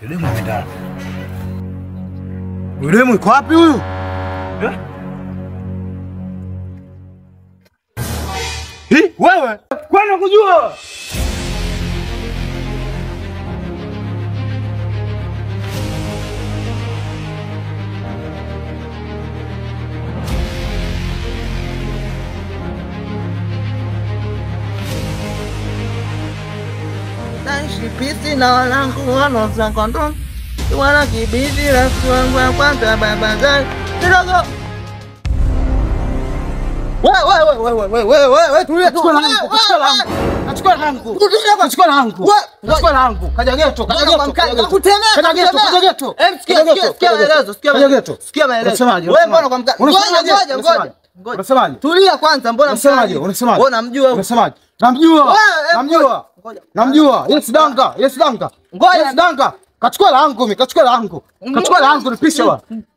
Demu mtana. Demu yuko wapi huyu? Wewe, kwani kujua? Pisi na wanangu wanoza kondom wana kibidi la kuangwa kwanza baba zangu kidogo. Wewe tulia tu. Nachukua langu. Kaja geto. Sikia maelezo. Wewe mbona kwa mkali? Ngoja. Unasemaje? Tulia kwanza, mbona msemaje? Unasemaje? Wewe unamjua? Unasemaje? Namjua. Yes Danga. Ngoja Danga. Kachukua langu.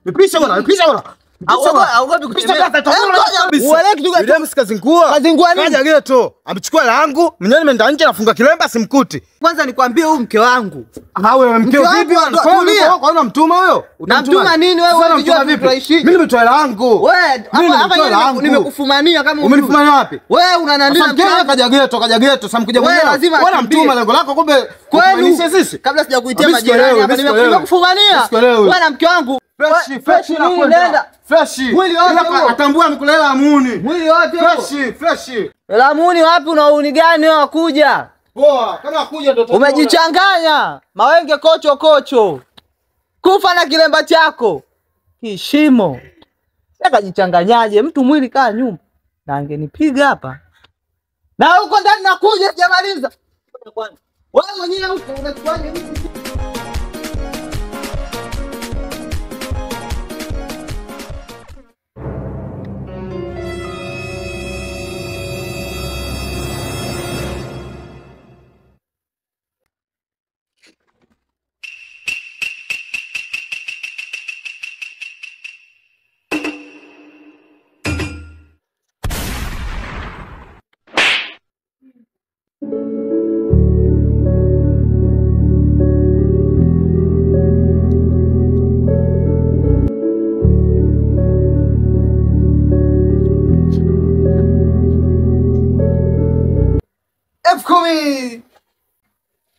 Nipisha bwana. Augopi kutemea. Uwele kitu gani? Demu sikazingua. Kazingua nini? Kaja geto. Amechukua langu, mwenyewe nimeenda nje nafunga kilemba simkuti. Kwanza nikwambie huyu mke wangu. Wewe mkeo vipi? Kwa nini mtuma huyo? Namtuma nini wewe? Unajua vipi? Mimi nimetoa langu. Wewe hapa nimekufumania kama umenifumania wapi? Wewe unanandina mke kaja geto. Samkuja mwenyewe. Wewe unamtuma lengo lako kumbe kweli sisi. Kabla sijakuitia majirani hapa nimekufumania. Wewe na mke wangu. Fresh nakwenda. Fresh. Mwili wote atambua mkulela amuni. Mwili wote fresh. Amuni wapi unauni gani wewe wakuja? Poa, kama wakuja ndio umejichanganya. Mawenge kocho. Kufa na kilemba chako. Kishimo. Sasa jichanganyaje? Mtu mwili kaa nyumba. Na angenipiga hapa. Na huko ndani nakuja sijamaliza. Wewe mwenyewe huko unachuaje mimi?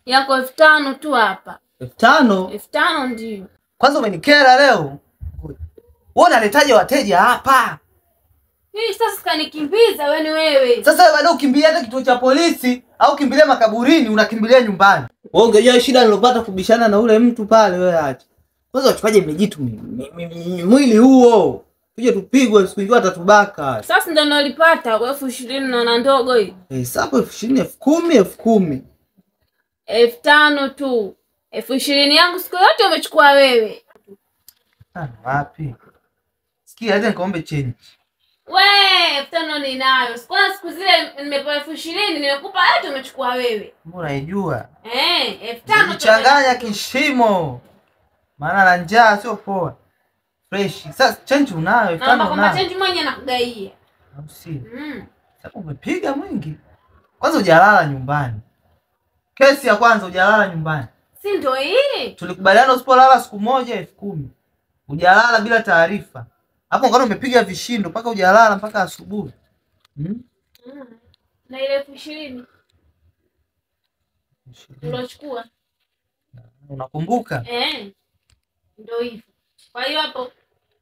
Yako 5000 tu hapa. 5000? 5000 ndio. Kwanza umenikera leo. Wewe unaletaje wateja hapa? Hii sasa kanikimbiza wewe. Sasa baada ukimbia hata kituo cha polisi au kimbilia makaburini unakimbilia nyumbani. Wewe ungejua shida nilopata kubishana na ule mtu pale wewe acha. Kwanza uchukaje mejitu mwili huo. Tuje tupigwe siku hiyo atatubaka. Sasa ndio nalipata 20,000 na ndogo hii. Sasa 20,000, 10,000. 5000 tu. 20,000 yangu siku yote umechukua wewe. Wapi? Sikia hata nikaombe change. 5000 ninayo. Siku zile nimepewa 20,000 nimekupa yote umechukua wewe. Mbona unajua? 5000 changanya kishimo. Maana la njaa sio poa. Fresh. Sasa change unayo, 5000 unayo. Change mwenye nakugaia. Au si? Sasa umepiga mwingi. Kwanza hujalala nyumbani. Kesi ya kwanza hujalala nyumbani. Si ndio hii? Tulikubaliana usipolala siku moja 10,000. Hujalala bila taarifa. Hapo ngano umepiga vishindo mpaka hujalala mpaka asubuhi. Na ile 20,000 unachukua. Unakumbuka? Ndio hivyo. Kwa hiyo hapo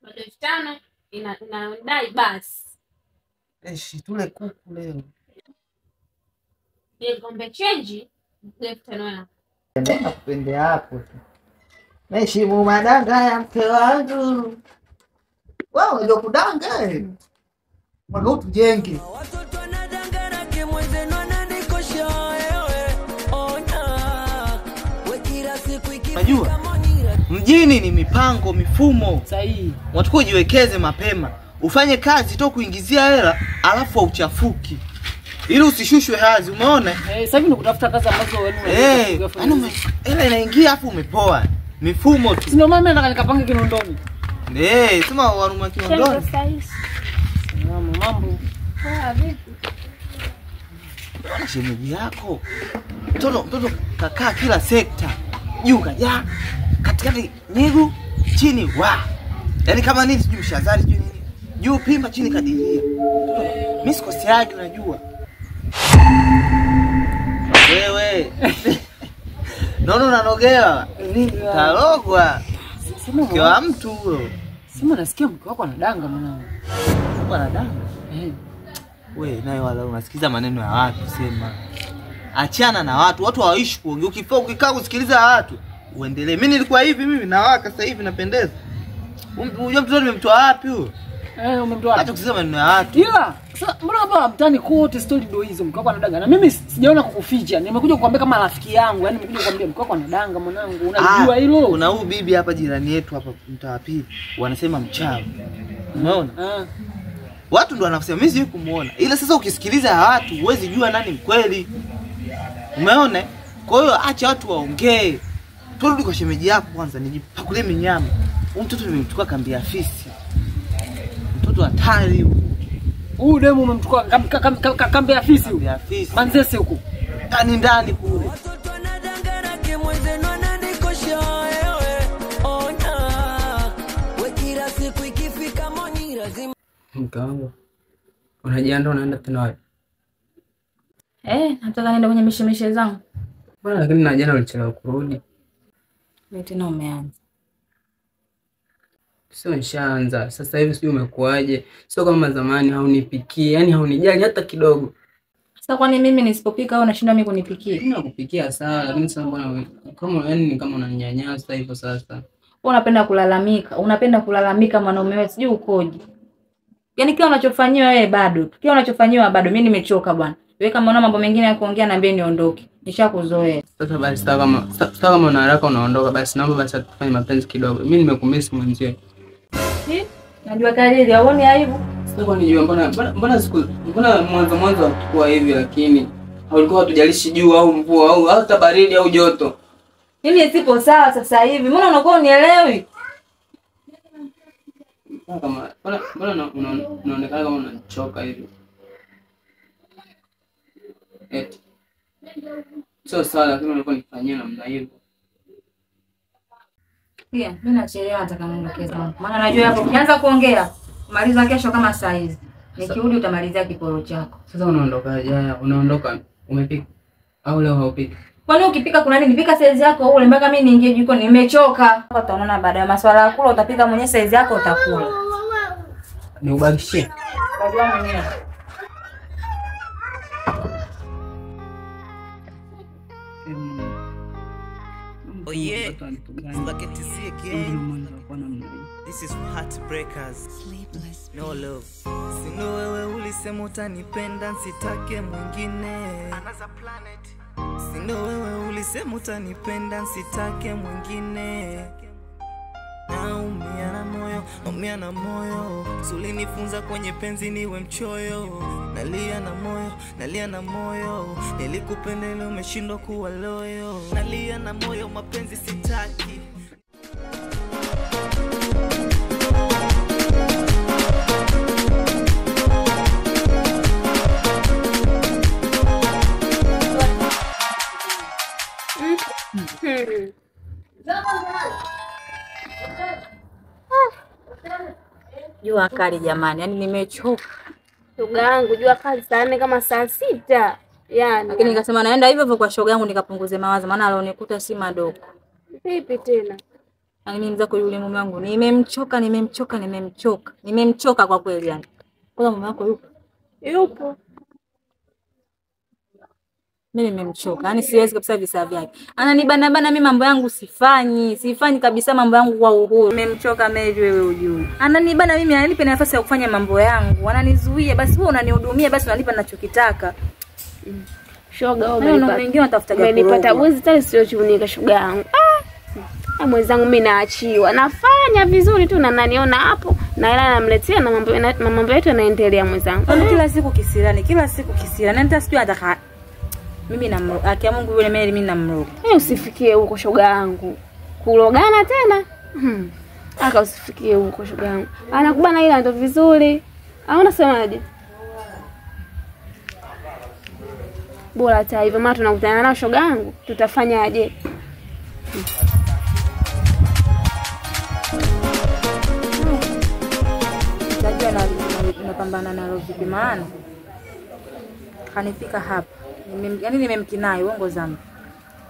bado 5000 inadai basi. Tule kuku leo. Ngombe change 5000. Nenda kupende hapo tu. Naheshimu madanga ya mke wangu. Wewe ndio kudanga. Mbona utujenge? Watoto wanadanga na kimwenzenu ananikosha wewe. Ona. Wekira siku ikifika. Unajua? Mjini ni mipango, mifumo. Sahihi. Watu jiwekeze mapema. Ufanye kazi tu kuingizia hela, alafu uchafuki. Ili usishushwe hazi, umeona? Sasa hivi nikutafuta kazi ambazo wewe hela inaingia afu umepoa. Mifumo tu. Sio mama nataka nikapange Kinondoni. Sema waruma Kinondoni. Mambo. Vipi? Shemeji yako. Mtoto kakaa kila sekta. juu kaja, katikati nyigu, chini wa. Yaani kama nini sijui mshazari sijui nini. Juu pimba chini kadiria. Mimi sikosi yake unajua. Wewe. Nono unanogea. Nini? Talogwa. Kwa mtu huyo. Sema nasikia mke wako anadanga mwanangu. Mko anadanga? Wewe naye wala unasikiza maneno ya watu sema. Achana na watu. Watu hawaishi kuongea. Ukikaa kusikiliza watu, uendelee. Mimi nilikuwa hivi mimi nawaka sasa hivi napendeza. Unajua mtoto nimemtoa wapi huyo? Umemtoa wapi? Acha kusikiza maneno ya watu. Ila, sasa mbona hapa mtani kote story ndio hizo mke wako anadanga. Na mimi sijaona kukuficha. Nimekuja kukuambia kama rafiki yangu, yani nimekuja kukuambia mke wako anadanga mwanangu. Unajua hilo? Kuna huyu bibi hapa jirani yetu hapa mtaa wa pili. Wanasema mchawi. Umeona? Watu ndio wanasema mimi siwezi kumuona. Ila sasa ukisikiliza watu huwezi jua nani mkweli. Umeona? Kwa hiyo acha watu waongee. Turudi kwa shemeji yako kwanza nijipakulie minyama. Huyu mtoto nimemchukua kambi ya fisi. Mtoto hatari huyu. Huyu demu umemchukua kambi ya fisi huyu. Kambi ya fisi. Manzese huko. Ndani kule. Watoto wanadangana kimwezeno wananikosha wewe. Ona. We kila siku ikifika moni lazima. Mke wangu. Unajiandaa unaenda tena wapi? Nataka niende kwenye mishemishe zangu. Bwana lakini na jana ulichelewa kurudi. Wewe tena umeanza. Sio nishaanza. Sasa hivi sio umekuaje? Sio kama zamani haunipikie, yani haunijali hata kidogo. Sasa kwani mimi nisipopika au unashinda mimi kunipikia? Mimi nakupikia sawa, lakini sasa mbona kama yani ni kama unaninyanyasa hivyo sasa. Wewe unapenda kulalamika mwanaume wewe sijui ukoje. Yaani kila unachofanyiwa wewe bado. Kila unachofanyiwa bado mimi nimechoka bwana. Wewe kama una mambo mengine ya kuongea niambie niondoke. Nishakuzoea. Sasa basi kama una haraka unaondoka basi naomba basi tufanye mapenzi kidogo. Mimi nimekumisi mwenzio. Najua kadiri haoni aibu. Sasa nijua mbona mwanzo kwa hivi lakini ulikuwa hatujalishi jua au mvua au hata baridi au joto. Mimi sipo sawa sasa hivi. Mbona unakuwa unielewi? Kama mbona unaonekana kama unachoka hivi. Sio sawa lakini ulikuwa nifanyia namna hiyo. Mimi nachelewa nataka niondoke zangu. Maana najua hapo ukianza kuongea maliza kesho kama saa hizi. Nikirudi utamalizia kiporo chako. Sasa unaondokaje? Haya, unaondoka umepika au leo haupiki? Kwani ukipika kuna nini? Pika size yako ule mpaka mimi niingie jikoni nimechoka. Utaona baada ya masuala ya kula utapika mwenyewe size yako utakula. Ni ubakishie. Kajua mwenyewe. Oh yeah, spaghetti again. This is for heartbreakers. Sleepless. No love. Sino wewe ulisema utanipenda nsitake mwingine. Another planet. Sino wewe ulisema utanipenda nsitake mwingine. Naumia na moyo. Sulinifunza kwenye penzi niwe mchoyo. Nalia na moyo. Nilikupenda umeshindwa kuwa loyo. Nalia na moyo mapenzi sitaki. Jua kali jamani, yani nimechoka. Shoga yangu jua kali sana kama saa 6. Yani. Lakini nikasema naenda hivyo hivyo kwa shoga yangu nikapunguze mawazo maana alionikuta si madogo. Vipi tena? Yani mimi mzako yule mume wangu nimemchoka kwa kweli yani. Kwa mume wako yupo? Yupo. Mimi nimemchoka. Yani siwezi kabisa visa vyake. Ananibana mimi mambo yangu sifanyi kabisa mambo yangu kwa uhuru. Nimemchoka Mary wewe ujue. Ananibana mimi ananipa nafasi ya kufanya mambo yangu. Ananizuia basi wewe unanihudumia basi unanipa ninachokitaka. Shoga wewe unanipata bwezi tali sio chunika shoga yangu. Mwenzangu mimi naachiwa. Nafanya vizuri tu na naniona hapo na ila namletea na mambo yetu yanaendelea mwenzangu. Kila siku kisirani. Na nita sijui ataka mimi namroga. Akia Mungu yule Mary mimi namroga. Usifikie huko shoga yangu. Kulogana tena? Aka usifikie huko shoga yangu. Anakubana ila ndo vizuri. Hauna semaje? Bora hata hivyo maana tunakutana na shoga yangu. Tutafanyaje? Najua napambana nalo vipi maana kanifika hapa. Yaani nimemkinai uongo zangu.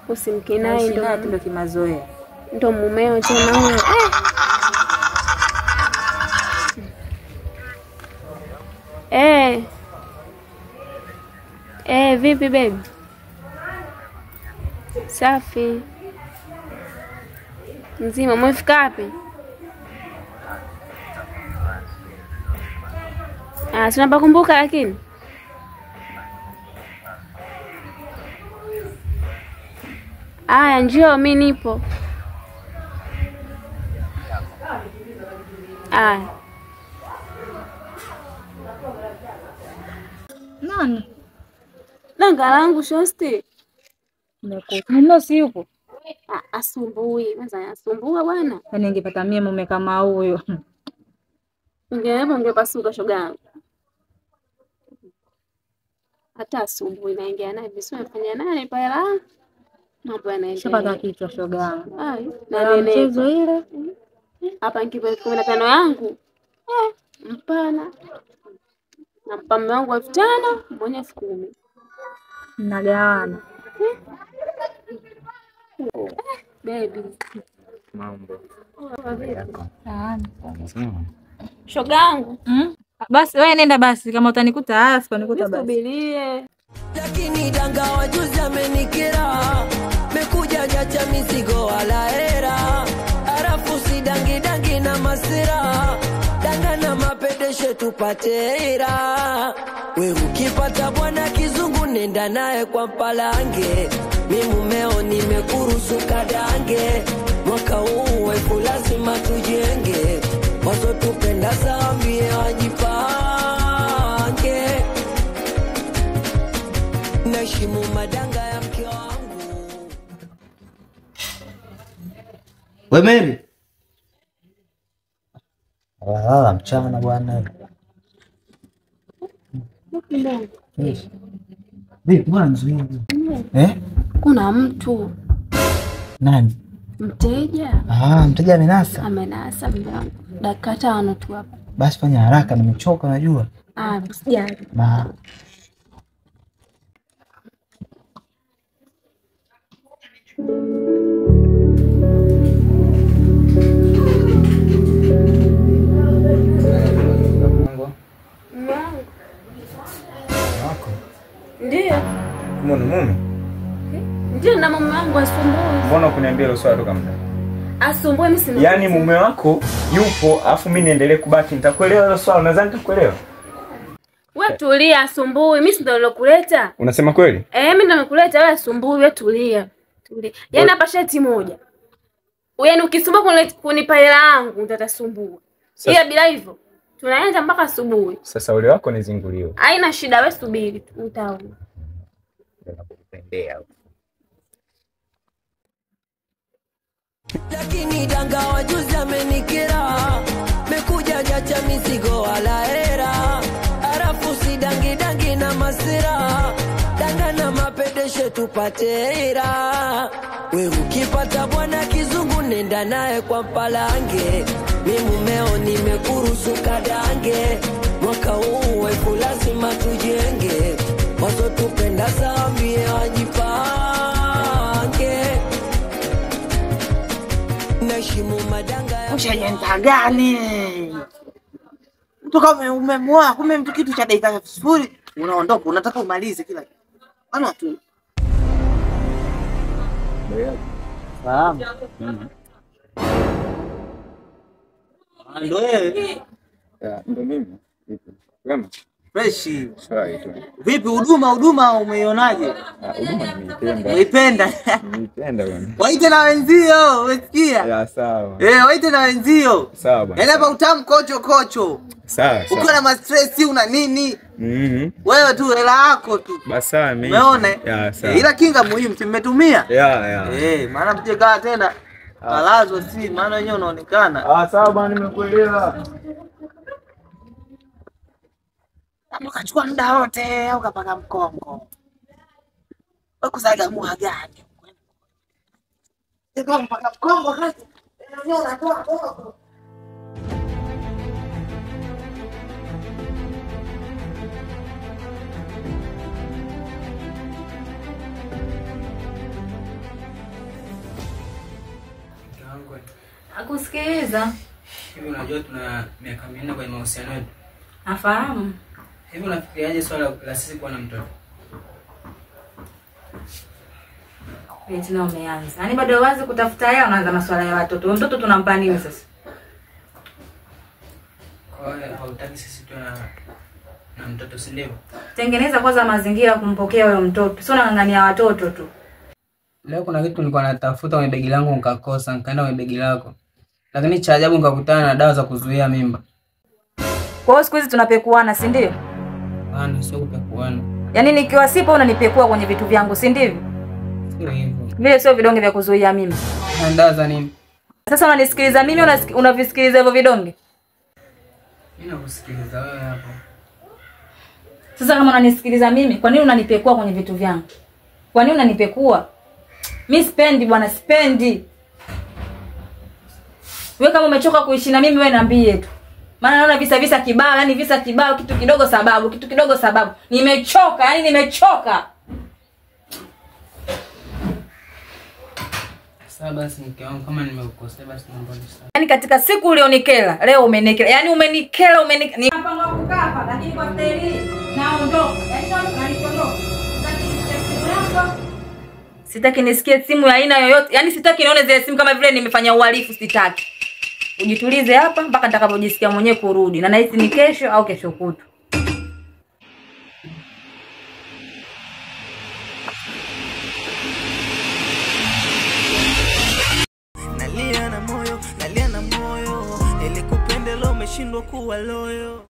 Usimkinai ndio kimazoea. Ndo mumeo tena huyo. Vipi baby? Safi. Mzima, umefika wapi? Tunapakumbuka lakini. Aya, njoo mimi nipo. Aya. Nani? Danga langu shosti. Mno si yupo. Asumbui. Kwanza asumbua bwana. Yaani ningepata mimi mume kama huyo. Ungepasuka shoga yangu. Hata asumbui naingia naye vizuri nafanya naye pale la. Mambo yanaendelea. Shapata kichwa shoga yangu. Na mchezo ile. Hapa nikipa 15 yangu. Mpana. Na mpambe wangu 5,000, mwenye 10,000. Nagawana. Baby. Mambo. Shoga yangu. Basi wewe nenda basi kama utanikuta sipanikuta basi. Subirie. Lakini danga wajuzi amenikera. Mekuja jacha mizigo wala hera. Arafu si dangi na masira. Danga na mapedeshe tupate hera. We ukipata bwana kizungu nenda naye kwa Mpalange. Mimi mumeo nimekuruhusu kadange. Mwaka huu wefu lazima tujenge. Wazo tupenda zambie wajipange. Nashimu madanga ya mke wangu. We Mary. Mchana bwana. Vipi mwanzo hivi? Kuna mtu. Nani? Mteja. Mteja amenasa. Amenasa mwanangu. Dakika 5 tu hapa. Basi fanya haraka nimechoka najua. Usijali. Ndio. Mbona mume? Ndio na mume wangu asumbui. Mbona kuniambia leo swala toka muda? Asumbui mimi sina. Yaani mume wako yupo afu mimi niendelee kubaki nitakuelewa leo swala nadhani nitakuelewa. Wewe tulia asumbui mimi ndio nilokuleta. Unasema kweli? Mimi ndio nimekuleta wewe asumbui wewe tulia. Tulia. Yaani hapa shati moja. Yaani ukisumbua kunipa hela yangu utatasumbua. Ila bila hivyo tunaenda mpaka asubuhi. Sasa ule wako nizinguliwe. Haina shida wewe subiri utaona. Nakupendea. Lakini danga wajuzi amenikera. Mekuja jacha mizigo wala hera. Arafu si dangi na masira. Danga na mapedeshe tupate hera. We ukipata bwana kizungu nenda naye kwa Mpalange. Mimi mumeo nimekuruhusu kadange. Mwaka huu wefu lazima tujenge. Wazo tupenda zambie wajipange. Nashimu madanga ya Ushanyenta gani? Mtu kama umemwoa kumbe mtu kitu cha dakika 0 unaondoka unataka umalize kila kitu. Ana watu. Salamu. Ndio wewe. Ndio mimi. Vipi? Wema? Fresh. Shwari tu. Vipi huduma umeionaje? Huduma nimeipenda. Umeipenda? Nimeipenda bwana. Waite na wenzio, umesikia? Ya sawa. Waite na wenzio. Sawa bwana. Yaani hapa utamu kocho. Sawa. Ukiwa na stress una nini? Wewe tu hela yako tu. Basi sawa mimi. Umeona? Ya sawa. Ila kinga muhimu mmetumia? Ya. Maana mje kaa tena. Alazo si maana wenyewe unaonekana. Sawa bwana nimekuelewa. Ukachukua muda wote au kapaka mkongo. Ukuzaga mua gani? Ndio mpaka Kongo kati. Ndio unatoa Kongo. Akusikiliza. Hivi unajua tuna miaka 4 kwenye mahusiano yetu. Nafahamu. Hivi unafikiriaje swala la sisi kuwa na mtoto? Eti na umeanza. Yaani bado wazi kutafuta hela unaanza masuala ya watoto. Mtoto tunampa nini sasa? Kwa hiyo hautaki sisi tuwe na mtoto, si ndio? Tengeneza kwanza mazingira kumpokea huyo mtoto. Sio unang'ang'ania watoto tu. Leo kuna kitu nilikuwa natafuta kwenye begi langu nikakosa, nikaenda kwenye begi lako. Lakini cha ajabu nikakutana na dawa za kuzuia mimba. Kwa hiyo siku hizi tunapekuana, si ndio? Hapana, sio kupekuana. Yaani nikiwa sipo unanipekua kwenye vitu vyangu, si ndivyo? Sio hivyo. Vile sio vidonge vya kuzuia mimba. Na dawa za nini? Sasa unanisikiliza mimi, unavisikiliza hivyo vidonge? Mimi nakusikiliza wewe hapo. Sasa kama unanisikiliza mimi, kwa nini unanipekua kwenye vitu vyangu? Kwa nini unanipekua? Mimi sipendi bwana, sipendi. Wewe kama umechoka kuishi na mimi wewe niambie tu. Maana naona visa kibao, yani visa kibao, kitu kidogo sababu. Nimechoka, yani nimechoka. Sasa basi mke wangu, kama nimekukosea basi naomba unisamehe. Yaani katika siku ulionikela, leo umenikela. Yaani umenikela. Napanga kukaa hapa lakini kwa staili naondoka. Yaani naondoka. Sitaki nisikie simu ya aina yoyote. Yaani sitaki nione zile simu kama vile nimefanya uhalifu, sitaki. Ujitulize hapa mpaka nitakapojisikia mwenyewe kurudi. Na nahisi ni kesho au kesho kutwa. Nalia na moyo, nilikupenda leo umeshindwa kuwa loyo.